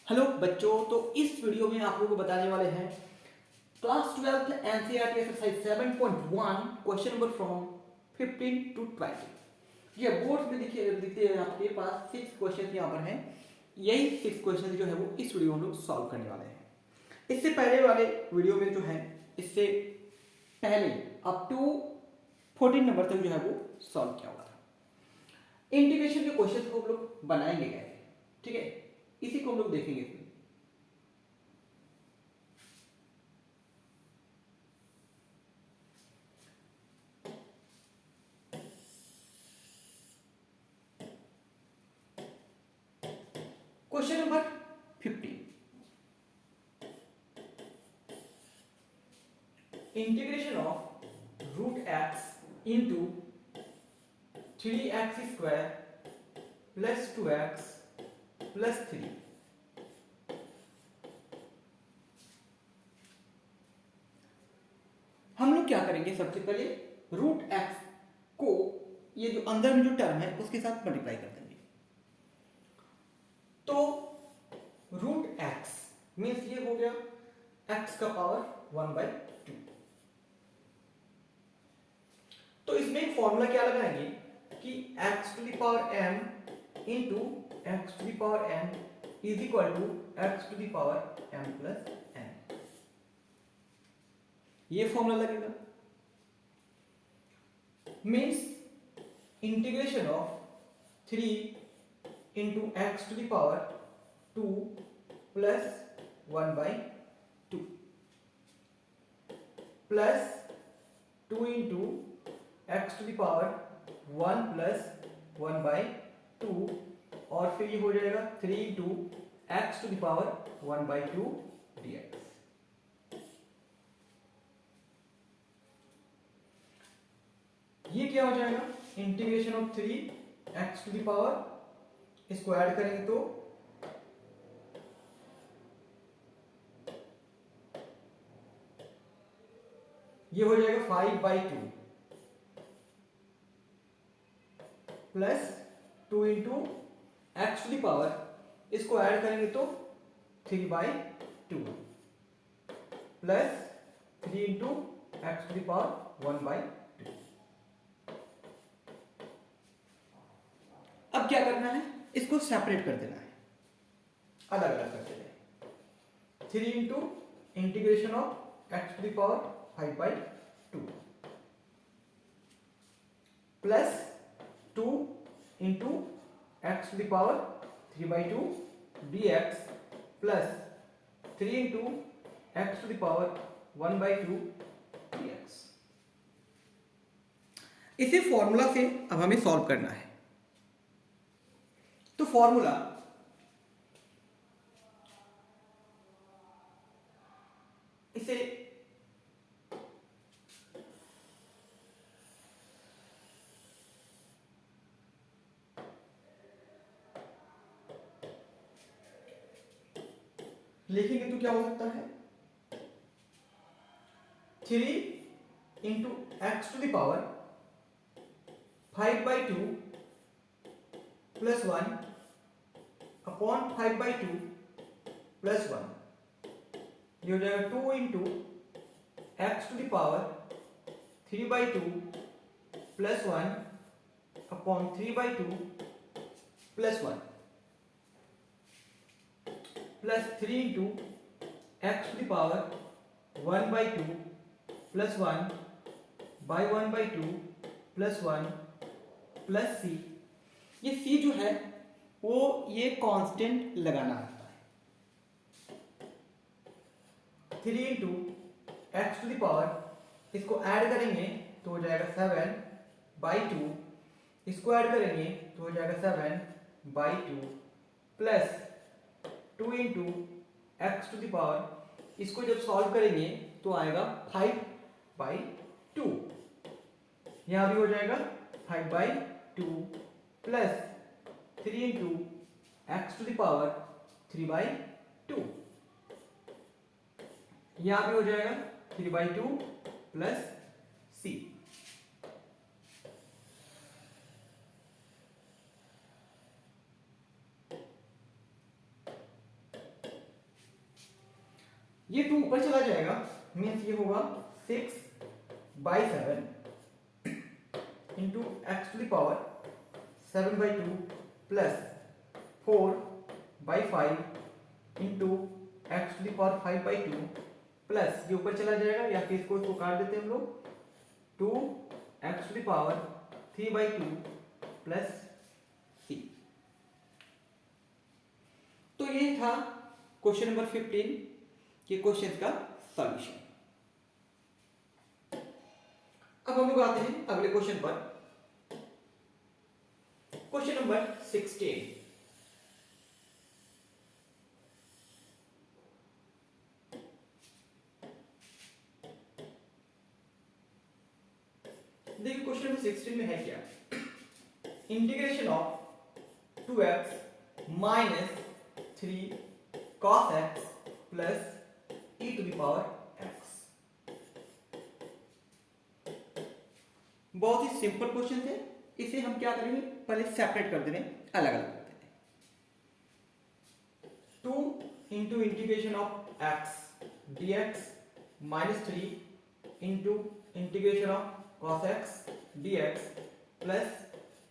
Hello बच्चों, तो इस वीडियो में आप लोगों को बताने वाले हैं class 12th NCERT exercise 7.1 question number from 15 to 20। ये बोर्ड में दिखते हैं आपके पास 6 क्वेश्चन यहाँ पर हैं। यही 6 क्वेश्चन जो है वो इस वीडियो में हम लोग सॉल्व करने वाले हैं। इससे पहले वाले वीडियो में जो है इससे पहले अप टू 14 नंबर तक जो है वो सॉल्व किया हुआ था। इंटीग्रेशन के क्वेश्चन को हम लोग बनाएंगे कैसे, ठीक है, इसी को हम लोग देखेंगे। Question number 15, integration of root x into 3x square plus 2x plus 3। हम लोग क्या करेंगे, सबसे पहले रूट एक्स को ये जो अंदर में जो टर्म है उसके साथ मल्टीप्लाई कर देंगे। तो रूट एक्स मीन्स ये हो गया एक्स का पावर 1/2। तो इसमें एक फॉर्मूला क्या लगाएंगे कि x to the power m into x to the power n is equal to x to the power m plus n। ये फॉर्मूला लगेगा। Means integration of 3 into x to the power 2 plus 1/2 plus 2 into x to the power 1 plus 1/2 और फिर ये हो जाएगा 3 into x to the power 1/2 dx। ये क्या हो जाएगा, integration of 3 x to the power, इसको ऐड करेंगे तो ये हो जाएगा 5/2 plus 2 into x to the power, इसको ऐड करेंगे तो 3/2 plus 3 into x to the power 1/2। अब क्या करना है, इसको सेपरेट कर देना है, अलग अलग कर देना है। 3 into integration of x to the power 5/2 plus 2 into x to the power 3/2 dx plus 3 into x to the power 1/2 dx। इसे फॉर्मूला से अब हमें सॉल्व करना है। तो फॉर्मूला इसे लिखेंगे तो क्या हो सकता है, 3 into x to the power 5/2 plus 1 upon 5/2 plus 1, ये हो जाएगा 2 into x to the power 3/2 plus 1 upon 3/2 plus 1 plus 3 into x to the power 1/2 plus 1 by 1/2 plus 1 plus c। ये c जो है वो ये कांस्टेंट लगाना होता है। 3 into x to the power, इसको ऐड करेंगे तो हो जाएगा 7/2, इसको ऐड करेंगे तो हो जाएगा 7/2 plus 2 into x to the power, इसको जब सॉल्व करेंगे तो आएगा 5/2, यहां भी हो जाएगा 5/2 plus 3 into x to the power 3/2, यहां भी हो जाएगा 3/2 प्लस c। ये 2 ऊपर चला जाएगा, मीन्स ये होगा 6/7 into x to the power 7/2 plus 4/5 into x to the power 5/2 plus ये ऊपर चला जाएगा, या फिर इसको काट देते हैं हम लोग, 2 X to the power 3/2 plus C. तो ये था क्वेश्चन नंबर 15 के क्वेश्चन का सॉल्यूशन। अब हम लोग आते हैं अगले क्वेश्चन पर, क्वेश्चन नंबर 16। देखिए क्वेश्चन नंबर 16 में है क्या, integration of 2x minus 3 cos x plus e to the power x। बहुत ही सिंपल क्वेश्चन है, इसे हम क्या करेंगे, पहले सेपरेट कर दे रहे हैं, अलग अलग कर देते हैं। 2 into integration of x dx minus 3 into integration of cos x dx plus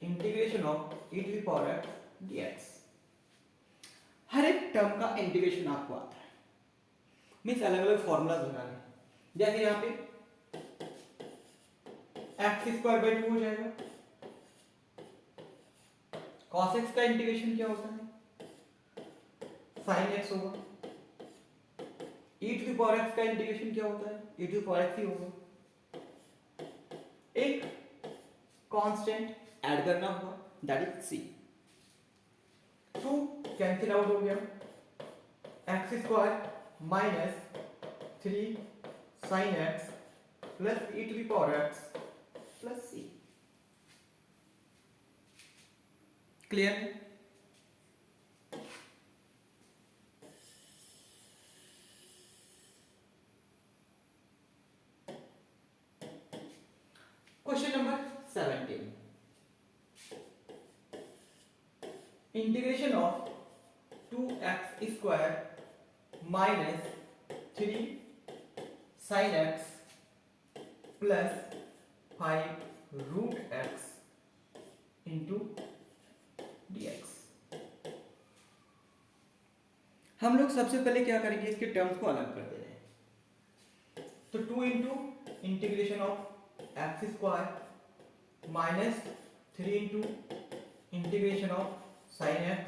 integration of e to the power x dx। हर एक टर्म का इंटीग्रेशन आपको आता है, मीन्स अलग अलग फॉर्मूलाज बनाने। जैसे यहाँ पे x²/2 हो जाएगा, cos x का इंटीग्रेशन क्या होता है, sin x होगा, e to the power x का इंटीग्रेशन क्या होता है, e to the power x ही होगा। एक कांस्टेंट ऐड करना होगा, that is c। 2 cancel out हो गया, x² minus 3 sin x plus e to the power x plus c। Clear? Question number 17, integration of 2x² minus 3 sin x plus 5 root x into dx। हम लोग सबसे पहले क्या करेंगे, इसके terms को अलग कर दे रहे हैं। तो 2 into integration of x² minus 3 into integration of sin x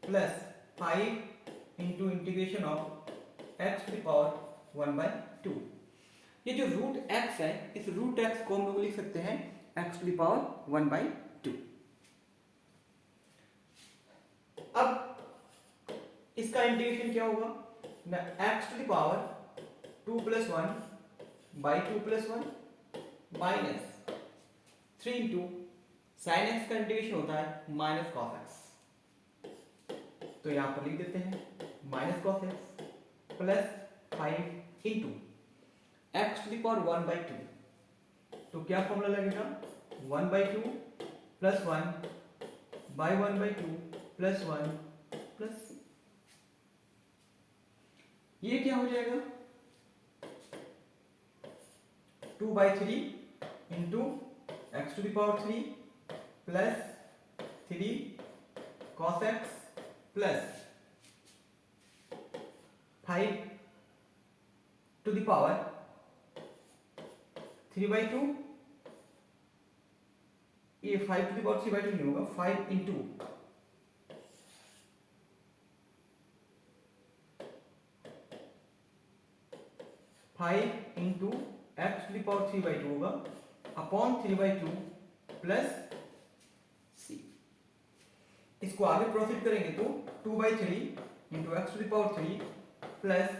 plus 5 into integration of x to the power 1/2। ये जो रूट x है, इस रूट x को हम लोग लिख सकते हैं x टू द पावर 1/2। अब इसका इंटीग्रेशन क्या होगा, x to the power 2 + 1/2 + 1 minus 3 into sin x का इंटीग्रेशन होता है माइनस cos x। तो यहां पर लिख देते हैं minus cos x plus 5 into x to the power 1/2। तो क्या फॉर्मूला लगेगा, 1/2 प्लस 1/1/2 प्लस 1 प्लस c। ये क्या हो जाएगा, 2/3 into x to the power 3 plus 3 cos x plus 5 to the power 3/2। ये 5 टू द पावर 3/2 नहीं होगा, 5 into 5 into x to the power 3/2 होगा अपॉन 3/2 प्लस c। इसको आगे प्रोसीड करेंगे तो 2/3 into x to the power 3 plus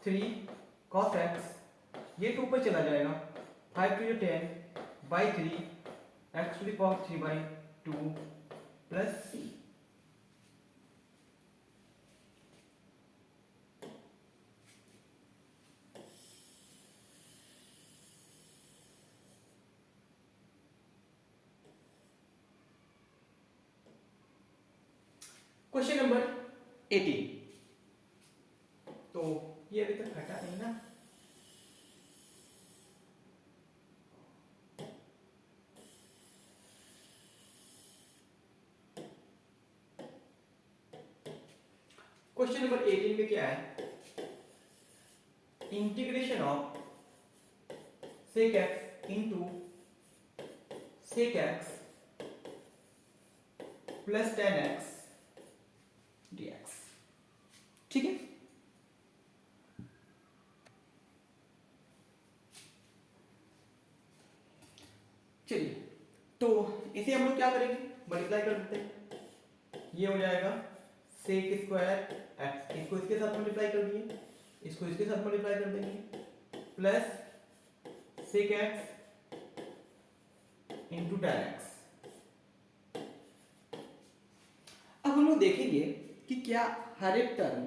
3 cos x, ये 2 पर चला जाएगा, 5 to 10/3 x to the power 3/2 plus c। Question number 18, तो क्वेश्चन नंबर 18 में क्या है, integration of sec x into sec x plus tan x dx। ठीक है, चलिए तो इसे हम लोग क्या करेंगे, मल्टीप्लाई कर देते हैं। ये हो जाएगा sec स्क्वायर x, इसको इसके साथ मल्टीप्लाई कर दिए, इसको इसके साथ मल्टीप्लाई कर देंगे, plus sec x into tan x। अब हम लोग देखेंगे कि क्या हर एक टर्म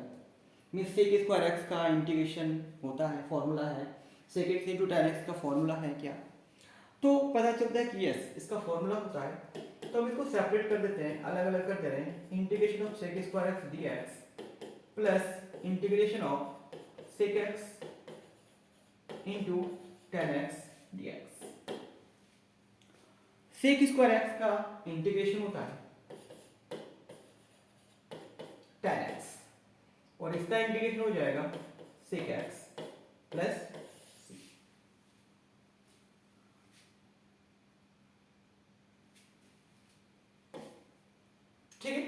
में sec स्क्वायर x का इंटीग्रेशन होता है, फॉर्मूला है, sec x into tan x का फॉर्मूला है क्या। तो पता चलता है कि यस इसका फॉर्मूला होता है। तो हम इसको सेपरेट कर देते हैं, अलग अलग कर दे रहे हैं। Integration of sec square x dx plus integration of sec x into tan x dx। sec square x का इंटीग्रेशन होता है tan x और इसका इंटीग्रेशन हो जाएगा sec x प्लस c। ठीक है,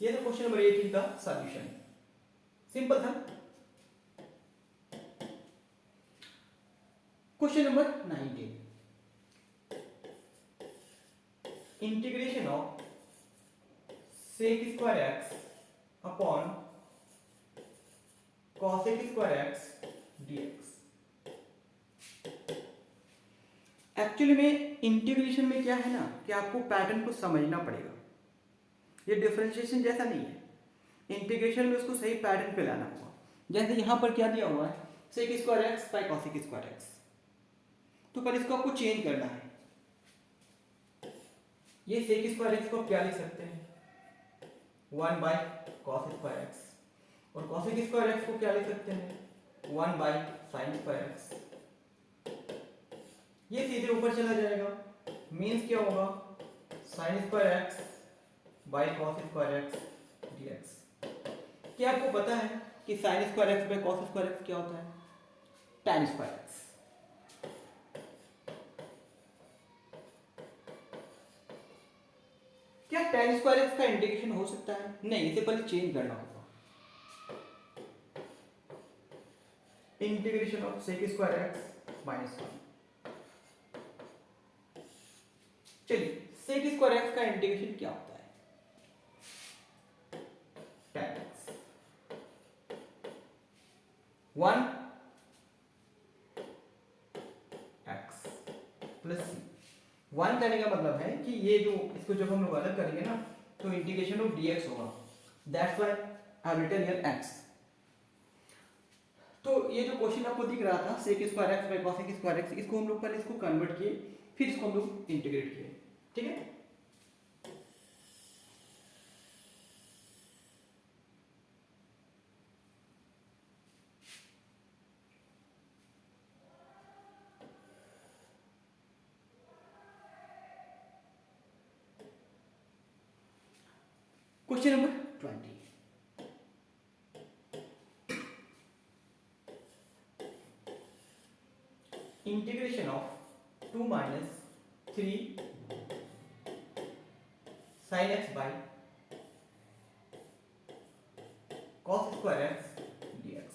ये तो क्वेश्चन नंबर 18 का सॉल्यूशन, सिंपल था। Question number 19, integration of sec square x upon cosec square x dx। Actually में इंटीग्रेशन में क्या है ना कि आपको पैटर्न को समझना पड़ेगा, ये डिफरेंशिएशन जैसा नहीं है। इंटीग्रेशन में उसको सही पैटर्न पे लाना होगा। जैसे यहां पर क्या दिया हुआ है, sec square x by cosec square x, तो पर इसको आपको चेंज करना है। ये sec स्क्वायर x को क्या लिख सकते हैं, 1 बाय cos स्क्वायर x, और cosec स्क्वायर x को क्या लिख सकते हैं, 1 बाय sin स्क्वायर x। ये सीधे ऊपर चला जाएगा, मीन्स क्या होगा, sin square x by cos square x dx। क्या आपको पता है कि sin square x by cos square x क्या होता है, tan स्क्वायर x। क्या tan स्क्वायर x का इंटीग्रेशन हो सकता है, नहीं, इसे पहले चेंज करना होगा। Integration of sec square x minus 1। चलिए sec स्क्वायर x का इंटीग्रेशन क्या होता है, tan x 1 x plus c। 1 करने का मतलब है कि ये जो इसको जब हम लोग अलग करेंगे ना तो इंटीग्रेशन ऑफ dx होगा, that's why I have written here x। तो ये जो क्वेश्चन आपको दिख रहा था sec square x by cosec square x, इसको हम लोग पहले इसको कन्वर्ट किए, फिर इसको हम लोग इंटीग्रेट किए। ठीक है, question number 20, integration of 2 minus 3 sin x by cos square x dx।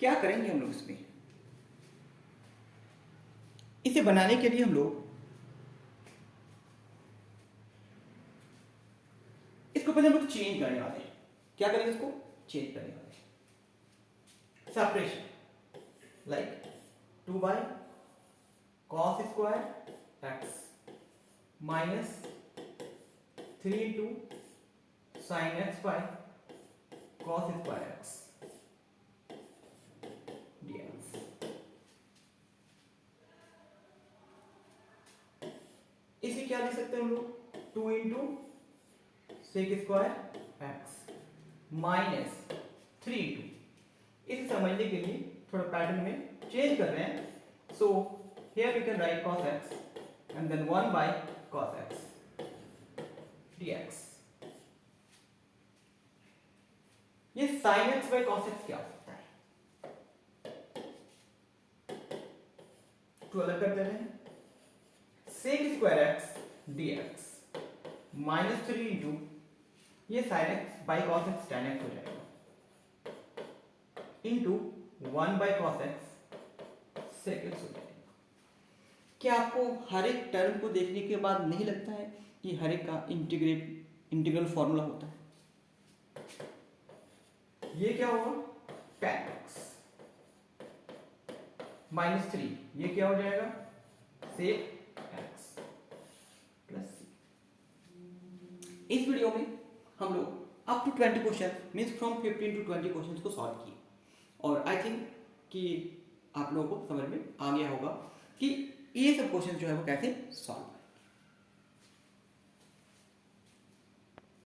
क्या करेंगे हम लोग इसमें, इसे बनाने के लिए हम लोग इसको पहले हम लोग चेंज करने वाले हैं। क्या करेंगे, इसको चेंज करने वाले हैं। Separation like 2 by cos square x minus 3 into sin x by cos square x dx। इसे क्या लिख सकते हैं हम लोग, 2 into sec square x minus 3 into, इसे समझने के लिए थोड़ा पैटर्न में चेंज कर रहे हैं। So here we can write cos x and then 1 by cos x dx। ये sin x by cos x क्या हो सकता है? तो अलग कर दे रहे हैं, sec square x dx minus 3 into ये sin x by cos x tan x हो जाएगा into 1 by cos x sec x हो जाएगा। क्या आपको हर एक टर्म को देखने के बाद नहीं लगता है कि हर एक का इंटीग्रल फॉर्मूला होता है? ये क्या होगा, tan x माइनस 3, ये क्या हो जाएगा, sec x प्लस c। इस वीडियो में हम लोग up to 20 question means from 15 to 20 question को सॉल्व किए और आई थिंक कि आप लोगों को समझ में आ गया होगा कि ये सब क्वेश्चन जो है वो कैसे सॉल्व